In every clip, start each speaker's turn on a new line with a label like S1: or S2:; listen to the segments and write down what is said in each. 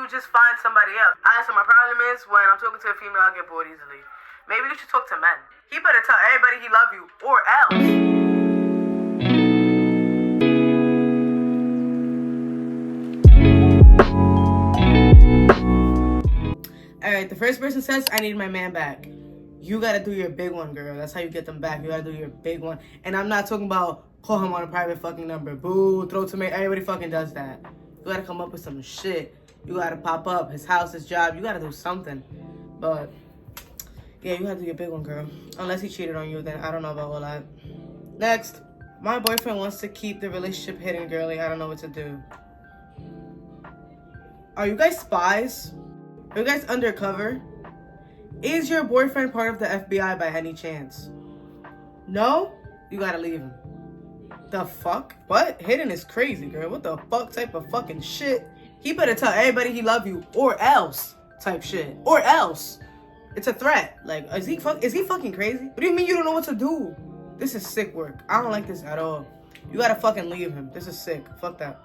S1: you just find somebody else. So my problem is when I'm talking to a female, I get bored easily. Maybe you should talk to men. He better tell everybody he love you or else. Alright, the first person says, I need my man back. You gotta do your big one, girl. That's how you get them back. You gotta do your big one. And I'm not talking about call him on a private fucking number. Boo, throw tomato. Everybody fucking does that. You gotta come up with some shit. You gotta pop up his house, his job. You gotta do something. But yeah, you have to do your big one, girl. Unless he cheated on you, then I don't know about all that. Next, my boyfriend wants to keep the relationship hidden, girly. I don't know what to do. Are you guys spies? Are you guys undercover? Is your boyfriend part of the FBI by any chance? No? You gotta leave him. The fuck? What? Hidden is crazy, girl. What the fuck type of fucking shit? He better tell everybody he love you or else type shit. Or else. It's a threat. Like, is he fucking crazy? What do you mean you don't know what to do? This is sick work. I don't like this at all. You gotta fucking leave him. This is sick. Fuck that.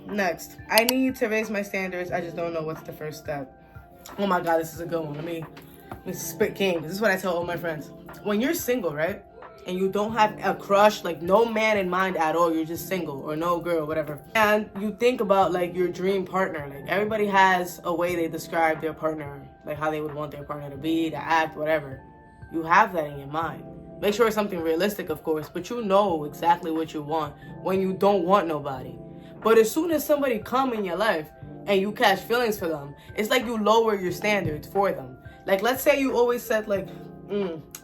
S1: Next. I need to raise my standards. I just don't know what's the first step. Oh my god, this is a good one. Let me spit game. This is what I tell all my friends. When you're single, right? And you don't have a crush, like no man in mind at all, you're just single, or no girl, whatever. And you think about like your dream partner. Like everybody has a way they describe their partner, like how they would want their partner to be, to act, whatever. You have that in your mind. Make sure it's something realistic, of course, but you know exactly what you want when you don't want nobody. But as soon as somebody come in your life and you catch feelings for them, it's like you lower your standards for them. Like, let's say you always said, like,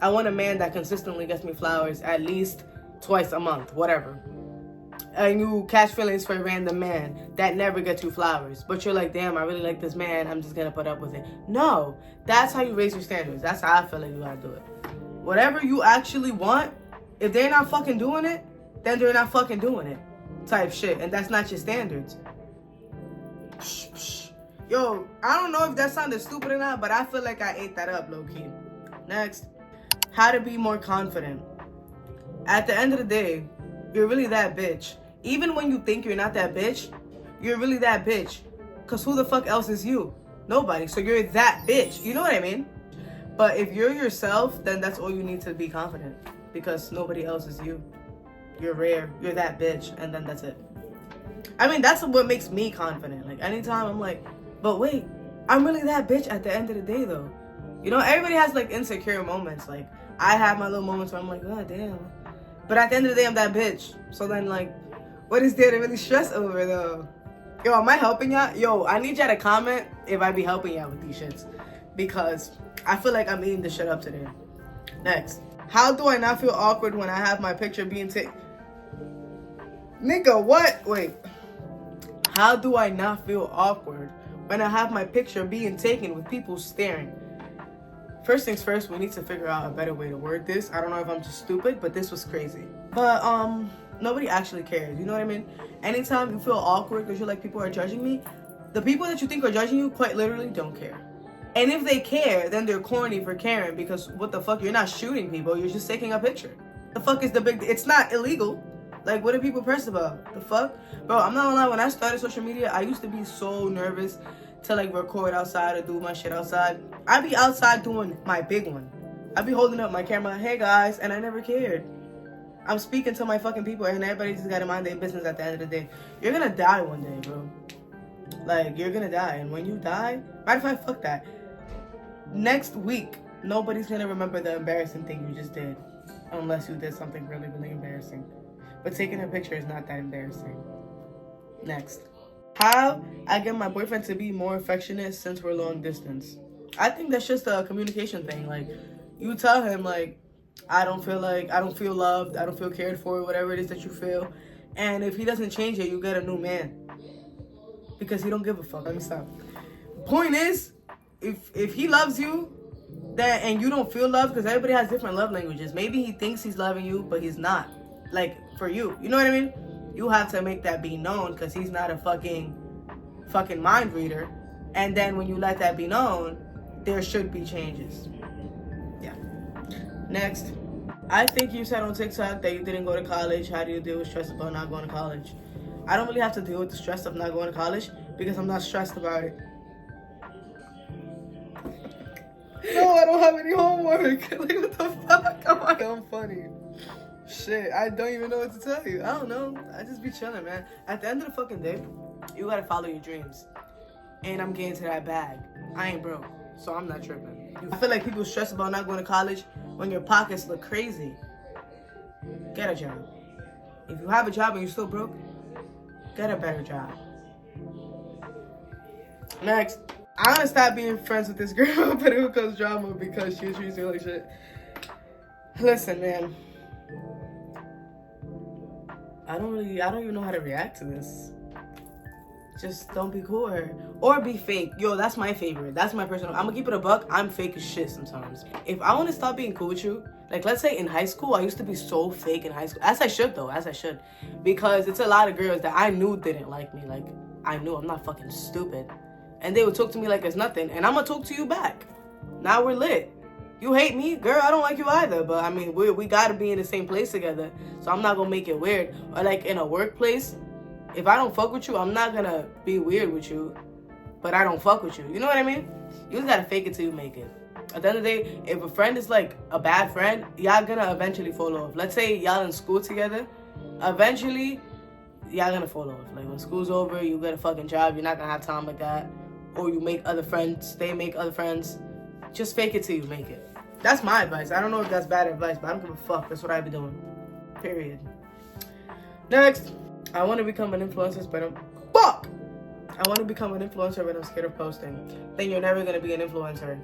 S1: I want a man that consistently gets me flowers at least twice a month, whatever. And you catch feelings for a random man that never gets you flowers. But you're like, damn, I really like this man. I'm just going to put up with it. No, that's how you raise your standards. That's how I feel like you got to do it. Whatever you actually want, if they're not fucking doing it, then they're not fucking doing it. Type shit. And that's not your standards. Yo, I don't know if that sounded stupid or not, but I feel like I ate that up, low-key. Next, how to be more confident. At the end of the day, you're really that bitch. Even when you think you're not that bitch, you're really that bitch. Because who the fuck else is you? Nobody. So you're that bitch. You know what I mean? But if you're yourself, then that's all you need to be confident. Because nobody else is you. You're rare. You're that bitch. And then that's it. I mean, that's what makes me confident. Like, anytime I'm like, but wait, I'm really that bitch at the end of the day, though. You know, everybody has, like, insecure moments. Like, I have my little moments where I'm like, oh, damn. But at the end of the day, I'm that bitch. So then, like, what is there to really stress over, though? Yo, am I helping y'all? Yo, I need y'all to comment if I be helping y'all with these shits. Because I feel like I'm eating this shit up today. Next. How do I not feel awkward when I have my picture being taken? Nigga, what? Wait. How do I not feel awkward when I have my picture being taken with people staring? First things first, we need to figure out a better way to word this. I don't know if I'm just stupid, but this was crazy. But, nobody actually cares. You know what I mean? Anytime you feel awkward because you're like, people are judging me, the people that you think are judging you quite literally don't care. And if they care, then they're corny for caring because what the fuck? You're not shooting people. You're just taking a picture. The fuck is the big... It's not illegal. Like, what are people pressed about? The fuck? Bro, I'm not gonna lie. When I started social media, I used to be so nervous to, like, record outside or do my shit outside. I'd be outside doing my big one. I'd be holding up my camera, hey, guys, and I never cared. I'm speaking to my fucking people, and everybody just gotta mind their business at the end of the day. You're gonna die one day, bro. Like, you're gonna die. And when you die, matter of fact, fuck that. Next week, nobody's gonna remember the embarrassing thing you just did. Unless you did something really, really embarrassing. But taking a picture is not that embarrassing. Next. How I get my boyfriend to be more affectionate since we're long distance. I think that's just a communication thing. Like, you tell him, like, I don't feel loved, I don't feel cared for, whatever it is that you feel. And if he doesn't change it, you get a new man. Because he don't give a fuck. Let me stop. Point is, if he loves you, and you don't feel loved, because everybody has different love languages. Maybe he thinks he's loving you, but he's not. Like, for you. You know what I mean? You have to make that be known because he's not a fucking mind reader. And then when you let that be known, there should be changes. Yeah. Next. I think you said on TikTok that you didn't go to college. How do you deal with stress about not going to college? I don't really have to deal with the stress of not going to college because I'm not stressed about it. No, I don't have any homework. Like, what the fuck? Oh my God, I'm funny. Shit, I don't even know what to tell you. I don't know. I just be chilling, man. At the end of the fucking day, you gotta follow your dreams. And I'm getting to that bag. I ain't broke, so I'm not tripping. I feel like people stress about not going to college when your pockets look crazy. Get a job. If you have a job and you're still broke, get a better job. Next, I'm gonna stop being friends with this girl, but it cause drama because she treats me like shit. Listen, man. I don't even know how to react to this. Just don't be cool with her. Or be fake. Yo, that's my favorite. That's my personal. I'm gonna keep it a buck. I'm fake as shit sometimes. If I want to stop being cool with you, like let's say in high school, I used to be so fake in high school. As I should though, as I should. Because it's a lot of girls that I knew didn't like me. Like, I knew I'm not fucking stupid. And they would talk to me like it's nothing. And I'm gonna talk to you back. Now we're lit. You hate me? Girl, I don't like you either. But I mean, we gotta be in the same place together. So I'm not gonna make it weird. Or like in a workplace, if I don't fuck with you, I'm not gonna be weird with you, but I don't fuck with you. You know what I mean? You just gotta fake it till you make it. At the end of the day, if a friend is like a bad friend, y'all gonna eventually fall off. Let's say y'all in school together, eventually y'all gonna fall off. Like when school's over, you get a fucking job, you're not gonna have time like that. Or you make other friends, they make other friends. Just fake it till you make it. That's my advice. I don't know if that's bad advice, but I don't give a fuck. That's what I be doing. Period. Next. I want to become an influencer, but I want to become an influencer, but I'm scared of posting. Then you're never going to be an influencer.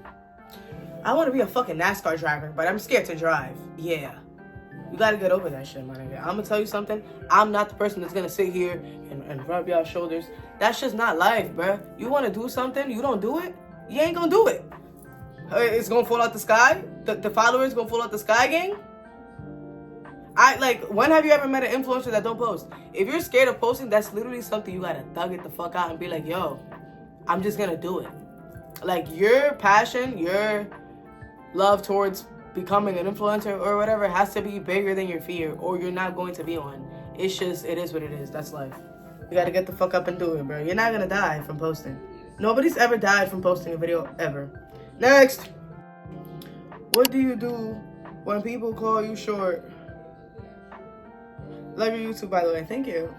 S1: I want to be a fucking NASCAR driver, but I'm scared to drive. Yeah. You got to get over that shit, my nigga. I'm going to tell you something. I'm not the person that's going to sit here and rub y'all shoulders. That's just not life, bruh. You want to do something, you don't do it, you ain't going to do it. It's going to fall out the sky? The followers going to fall out the sky, gang? When have you ever met an influencer that don't post? If you're scared of posting, that's literally something you gotta thug it the fuck out and be like, yo, I'm just gonna do it. Like, your passion, your love towards becoming an influencer or whatever has to be bigger than your fear, or you're not going to be one. It's just, it is what it is. That's life. You gotta get the fuck up and do it, bro. You're not gonna die from posting. Nobody's ever died from posting a video, ever. Next. What do you do when people call you short? Love your YouTube, by the way. Thank you.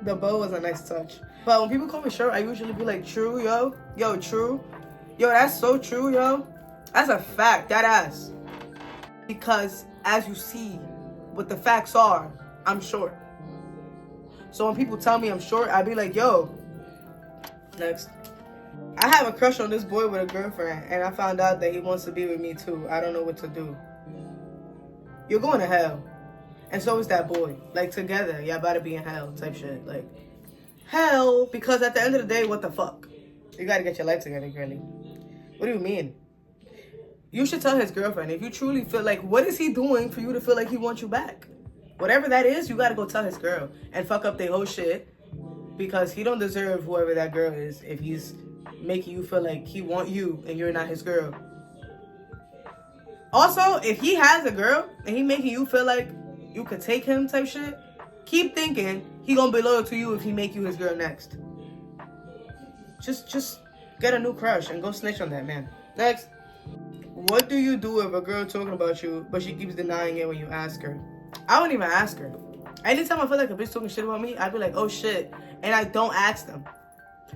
S1: The bow was a nice touch. But when people call me short, I usually be like, true, yo. Yo, true. Yo, that's so true, yo. That's a fact. That ass. Because as you see, what the facts are, I'm short. So when people tell me I'm short, I be like, yo. Next. I have a crush on this boy with a girlfriend, and I found out that he wants to be with me too. I don't know what to do. You're going to hell. And so is that boy. Like, together, y'all about to be in hell type shit. Like, hell, because at the end of the day, what the fuck? You gotta get your life together, girlie. What do you mean? You should tell his girlfriend. If you truly feel like, what is he doing for you to feel like he wants you back? Whatever that is, you gotta go tell his girl and fuck up their whole shit, because he don't deserve whoever that girl is if he's making you feel like he want you and you're not his girl. Also, if he has a girl and he making you feel like you could take him type shit, keep thinking he gonna be loyal to you if he make you his girl next. Just get a new crush and go snitch on that man. Next. What do you do if a girl talking about you, but she keeps denying it when you ask her? I won't even ask her. Anytime I feel like a bitch talking shit about me, I'd be like, oh shit. And I don't ask them.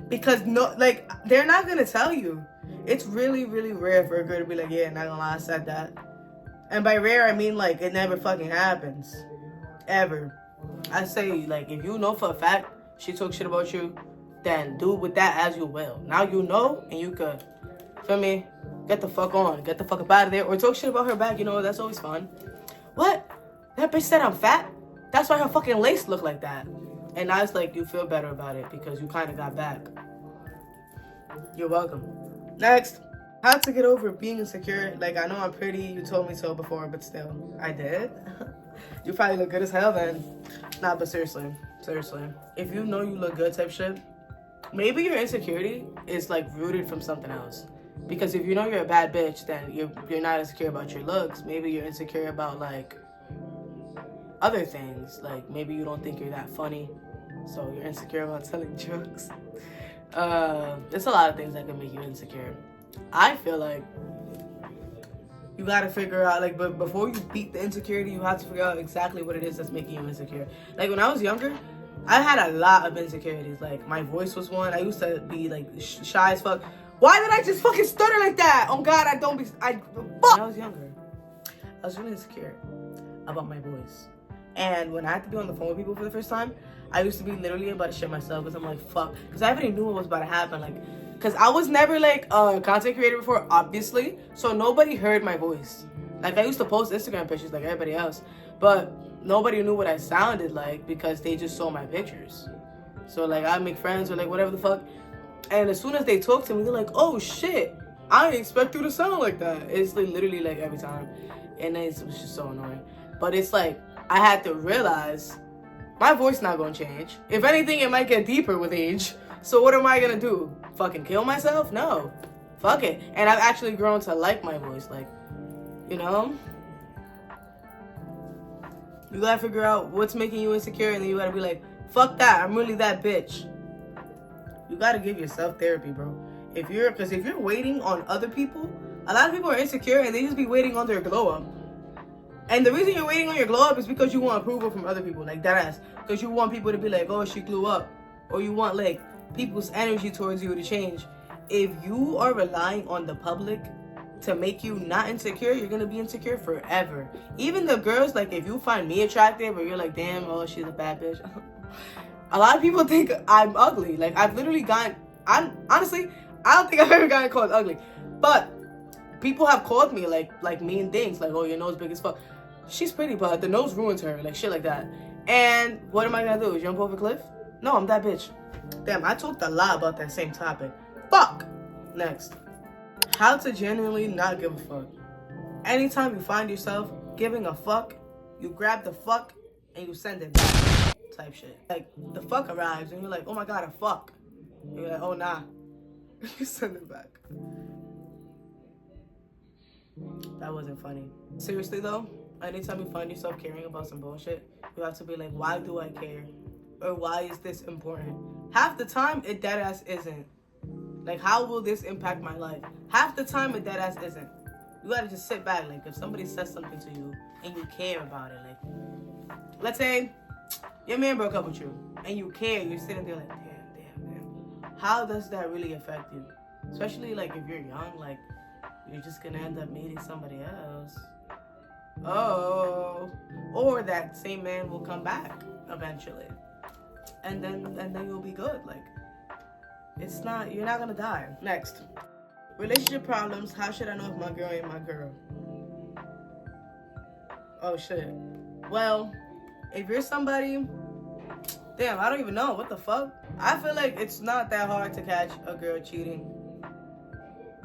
S1: Because they're not gonna tell you. It's really, really rare for a girl to be like, yeah, not gonna lie, I said that. And by rare, I mean, like, it never fucking happens. Ever. I say, like, if you know for a fact she talk shit about you, then do with that as you will. Now you know, and you could, feel me, get the fuck on. Get the fuck up out of there. Or talk shit about her back, you know, that's always fun. What? That bitch said I'm fat? That's why her fucking lace look like that. And now it's like, you feel better about it because you kind of got back. You're welcome. Next. How to get over being insecure. Like, I know I'm pretty, you told me so before, but still, I did. You probably look good as hell then. Nah, but seriously, if you know you look good type shit, maybe your insecurity is like rooted from something else. Because if you know you're a bad bitch, then you're not insecure about your looks. Maybe you're insecure about like other things. Like maybe you don't think you're that funny, so you're insecure about telling jokes. There's a lot of things that can make you insecure. I feel like you gotta figure out, like, but before you beat the insecurity, you have to figure out exactly what it is that's making you insecure. Like, when I was younger, I had a lot of insecurities. Like, my voice was one. I used to be, like, shy as fuck. Why did I just fucking stutter like that? Oh, God, fuck. When I was younger, I was really insecure about my voice. And when I had to be on the phone with people for the first time, I used to be literally about to shit myself because I'm like, fuck. Because I already knew what was about to happen. Like, because I was never, like, a content creator before, obviously. So nobody heard my voice. Like, I used to post Instagram pictures like everybody else. But nobody knew what I sounded like because they just saw my pictures. So, like, I'd make friends or, like, whatever the fuck. And as soon as they talk to me, they're like, oh, shit. I didn't expect you to sound like that. It's, like, literally, like, every time. And it was just so annoying. But it's, like, I had to realize my voice not gonna change. If anything, it might get deeper with age. So what am I gonna do? Fucking kill myself? No. Fuck it. And I've actually grown to like my voice. Like, you know? You gotta figure out what's making you insecure, and then you gotta be like, fuck that, I'm really that bitch. You gotta give yourself therapy, bro. Because if you're waiting on other people, a lot of people are insecure and they just be waiting on their glow up. And the reason you're waiting on your glow up is because you want approval from other people, like that ass. Because you want people to be like, oh, she grew up. Or you want, like, people's energy towards you to change. If you are relying on the public to make you not insecure, you're gonna be insecure forever. Even the girls, like, if you find me attractive or you're like, damn, oh, she's a bad bitch. A lot of people think I'm ugly. Like, I've literally honestly, I don't think I've ever gotten called ugly. But people have called me, like mean things. Like, oh, your nose big as fuck. She's pretty, but the nose ruins her. Like, shit like that. And what am I gonna do? Jump off a cliff? No, I'm that bitch. Damn, I talked a lot about that same topic. Fuck! Next. How to genuinely not give a fuck. Anytime you find yourself giving a fuck, you grab the fuck and you send it back. Type shit. Like, the fuck arrives and you're like, oh my god, a fuck. You're like, oh nah. You send it back. That wasn't funny. Seriously though, anytime you find yourself caring about some bullshit, you have to be like, why do I care? Or why is this important? Half the time, it deadass isn't. Like, how will this impact my life? Half the time, it deadass isn't. You gotta just sit back. Like, if somebody says something to you and you care about it, like, let's say your man broke up with you and you care, you're sitting there like, damn. How does that really affect you? Especially, like, if you're young, like, you're just gonna end up meeting somebody else. Oh. Or that same man will come back eventually. And then you'll be good. Like, you're not gonna die. Next. Relationship problems. How should I know if my girl ain't my girl? Oh shit. Well, if you're somebody, damn, I don't even know. What the fuck? I feel like it's not that hard to catch a girl cheating.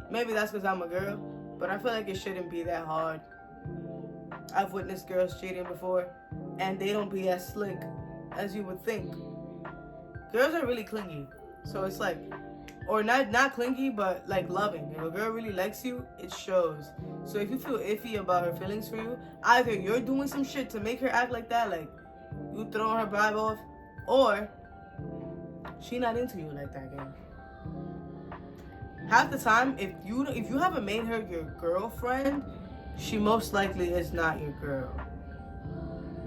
S1: Maybe that's because I'm a girl, but I feel like it shouldn't be that hard. I've witnessed girls cheating before, and they don't be as slick as you would think. Girls are really clingy, so it's like, or not clingy, but like loving. If a girl really likes you, it shows. So if you feel iffy about her feelings for you, either you're doing some shit to make her act like that, like you throwing her vibe off, or she not into you like that, gang. Half the time, if you haven't made her your girlfriend, she most likely is not your girl.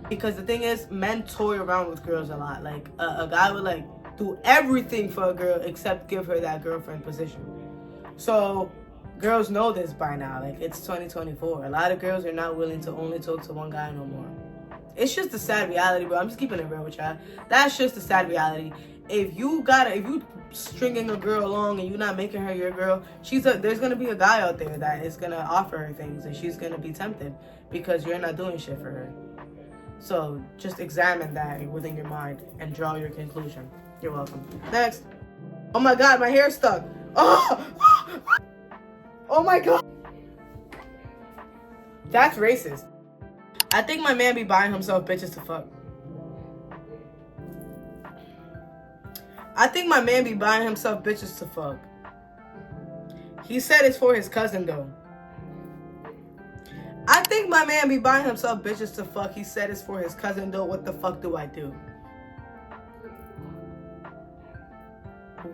S1: Because the thing is, men toy around with girls a lot. Like, a guy would, like, do everything for a girl except give her that girlfriend position. So, girls know this by now. Like, it's 2024. A lot of girls are not willing to only talk to one guy no more. It's just the sad reality, bro. I'm just keeping it real with y'all. That's just the sad reality. If you stringing a girl along and you're not making her your girl, there's gonna be a guy out there that is gonna offer her things and she's gonna be tempted because you're not doing shit for her. So just examine that within your mind and draw your conclusion. You're welcome. Next. Oh my god, my hair's stuck. Oh, oh my god. That's racist. I think my man be buying himself bitches to fuck. I think my man be buying himself bitches to fuck. He said it's for his cousin though. I think my man be buying himself bitches to fuck. He said it's for his cousin though. What the fuck do I do?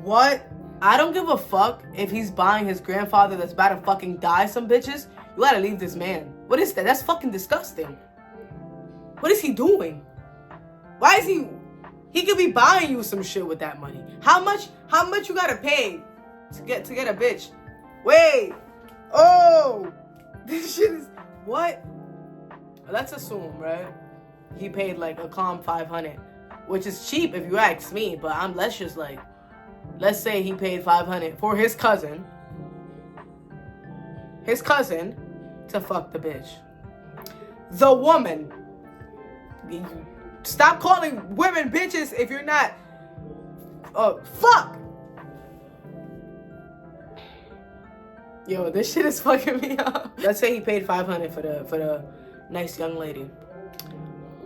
S1: What I don't give a fuck if he's buying his grandfather that's about to fucking die some bitches. You gotta leave this man. What is that? That's fucking disgusting. What is he doing? Why is he... He could be buying you some shit with that money. How much you gotta pay to get a bitch? Wait. Oh. This shit is... What? Let's assume, right? He paid like a calm 500, which is cheap if you ask me, but let's say he paid 500 for his cousin to fuck the bitch. The woman. Stop calling women bitches if you're not. Oh, fuck. Yo, this shit is fucking me up. Let's say he paid 500 for the nice young lady.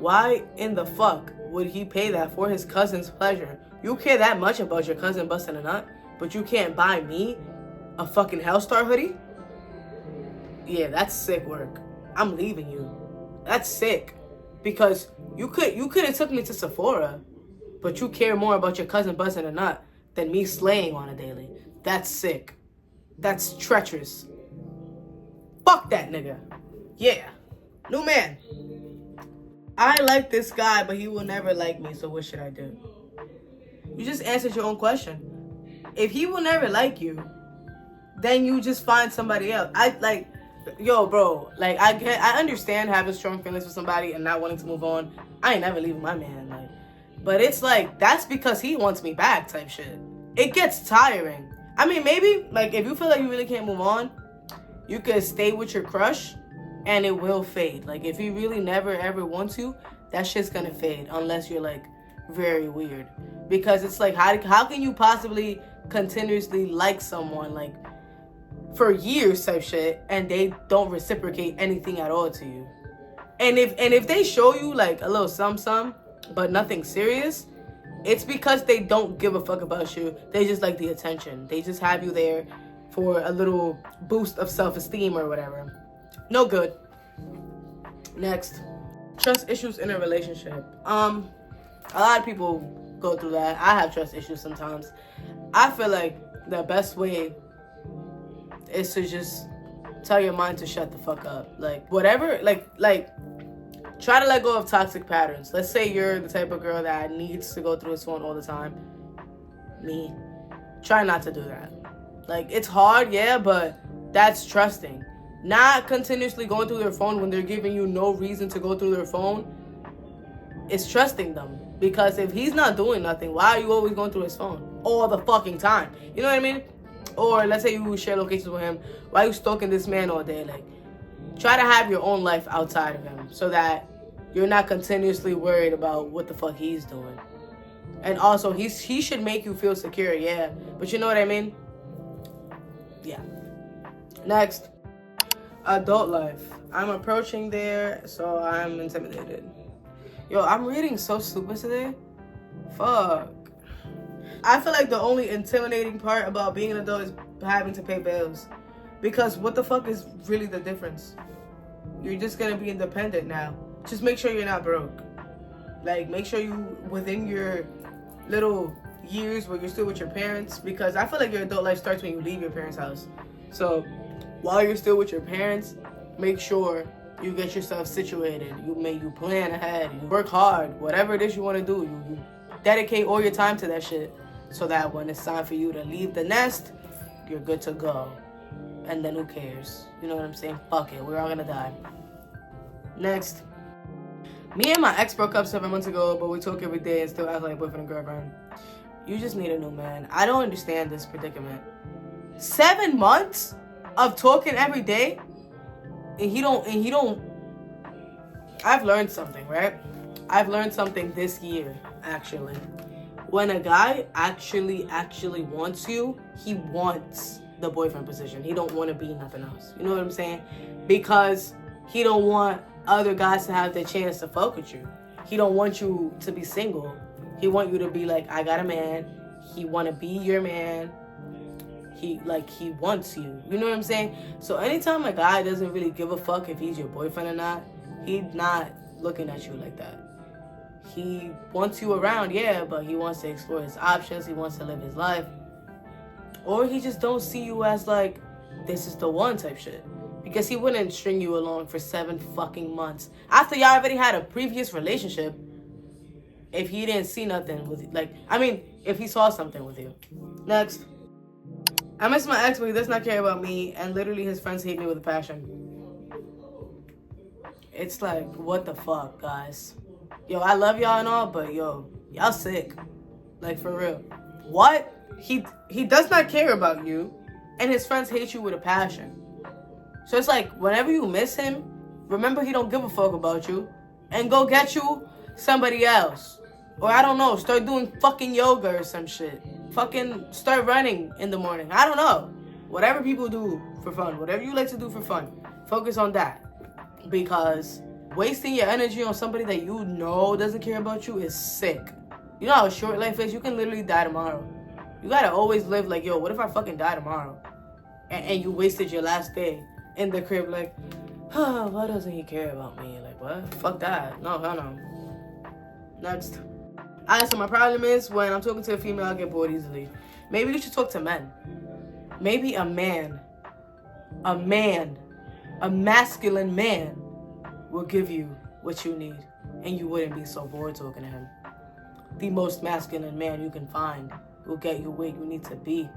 S1: Why in the fuck would he pay that for his cousin's pleasure? You care that much about your cousin busting a nut, but you can't buy me a fucking Hellstar hoodie? Yeah, that's sick work. I'm leaving you. That's sick. Because you could have took me to Sephora, but you care more about your cousin busting a nut than me slaying on a daily. That's sick. That's treacherous. Fuck that nigga. Yeah. New man. I like this guy, but he will never like me, so what should I do? You just answered your own question. If he will never like you, then you just find somebody else. Yo, bro, like, I understand having strong feelings for somebody and not wanting to move on. I ain't never leaving my man, like, but it's like, that's because he wants me back type shit. It gets tiring. I mean, maybe, like, if you feel like you really can't move on, you could stay with your crush and it will fade. Like, if he really never ever wants you, that shit's gonna fade unless you're, like, very weird. Because it's like, how can you possibly continuously like someone, like, for years type shit, and they don't reciprocate anything at all to you? And if they show you like a little some but nothing serious, it's because they don't give a fuck about you. They just like the attention. They just have you there for a little boost of self-esteem or whatever. No good. Next. Trust issues in a relationship. A lot of people go through that. I have trust issues sometimes. I feel like the best way is to just tell your mind to shut the fuck up. Like, whatever, like, try to let go of toxic patterns. Let's say you're the type of girl that needs to go through his phone all the time. Me. Try not to do that. Like, it's hard, yeah, but that's trusting. Not continuously going through their phone when they're giving you no reason to go through their phone. It's trusting them. Because if he's not doing nothing, why are you always going through his phone? All the fucking time. You know what I mean? Or let's say you share locations with him. Why are you stalking this man all day? Like, try to have your own life outside of him so that you're not continuously worried about what the fuck he's doing. And also, he should make you feel secure, yeah. But you know what I mean? Yeah. Next. Adult life. I'm approaching there, so I'm intimidated. Yo, I'm reading so stupid today. Fuck. I feel like the only intimidating part about being an adult is having to pay bills. Because what the fuck is really the difference? You're just gonna be independent now. Just make sure you're not broke. Like, make sure you, within your little years where you're still with your parents, because I feel like your adult life starts when you leave your parents' house. So, while you're still with your parents, make sure you get yourself situated. You plan ahead. You work hard. Whatever it is you want to do, you dedicate all your time to that shit. So that when it's time for you to leave the nest, you're good to go. And then who cares? You know what I'm saying? Fuck it. We're all gonna die. Next. Me and my ex broke up 7 months ago, but we talk every day and still act like boyfriend and girlfriend. You just need a new man. I don't understand this predicament. 7 months of talking every day, and he don't. I've learned something, right? I've learned something this year, actually. When a guy actually wants you, he wants the boyfriend position. He don't want to be nothing else. You know what I'm saying? Because he don't want other guys to have the chance to fuck with you. He don't want you to be single. He want you to be like, I got a man. He want to be your man. He wants you. You know what I'm saying? So anytime a guy doesn't really give a fuck if he's your boyfriend or not, he's not looking at you like that. He wants you around, yeah, but he wants to explore his options. He wants to live his life. Or he just don't see you as like, this is the one type shit. Because he wouldn't string you along for 7 fucking months. After y'all already had a previous relationship, if he didn't see nothing with you. Like, I mean, if he saw something with you. Next. I miss my ex, but he does not care about me. And literally his friends hate me with a passion. It's like, what the fuck, guys? Yo, I love y'all and all, but yo, y'all sick. Like, for real. What? He does not care about you. And his friends hate you with a passion. So it's like, whenever you miss him, remember he don't give a fuck about you. And go get you somebody else. Or I don't know, start doing fucking yoga or some shit. Fucking start running in the morning. I don't know. Whatever people do for fun. Whatever you like to do for fun. Focus on that. Because wasting your energy on somebody that you know doesn't care about you is sick. You know how short life is? You can literally die tomorrow. You gotta always live like, yo, what if I fucking die tomorrow? And you wasted your last day in the crib like, oh, why doesn't he care about me? Like, what? Fuck that. No. Next. Alright, so my problem is when I'm talking to a female, I get bored easily. Maybe you should talk to men. Maybe a masculine man will give you what you need. And you wouldn't be so bored talking to him. The most masculine man you can find will get you where you need to be.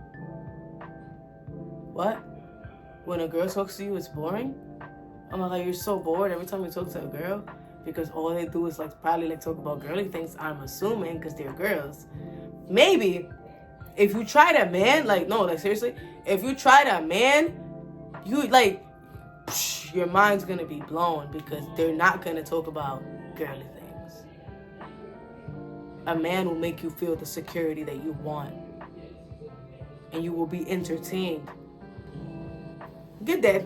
S1: What? When a girl talks to you, it's boring? I'm like, you're so bored every time you talk to a girl? Because all they do is probably talk about girly things, I'm assuming, because they're girls. Maybe, if you tried a man, seriously, if you tried a man, you, your mind's going to be blown because they're not going to talk about girly things. A man will make you feel the security that you want. And you will be entertained. Get that.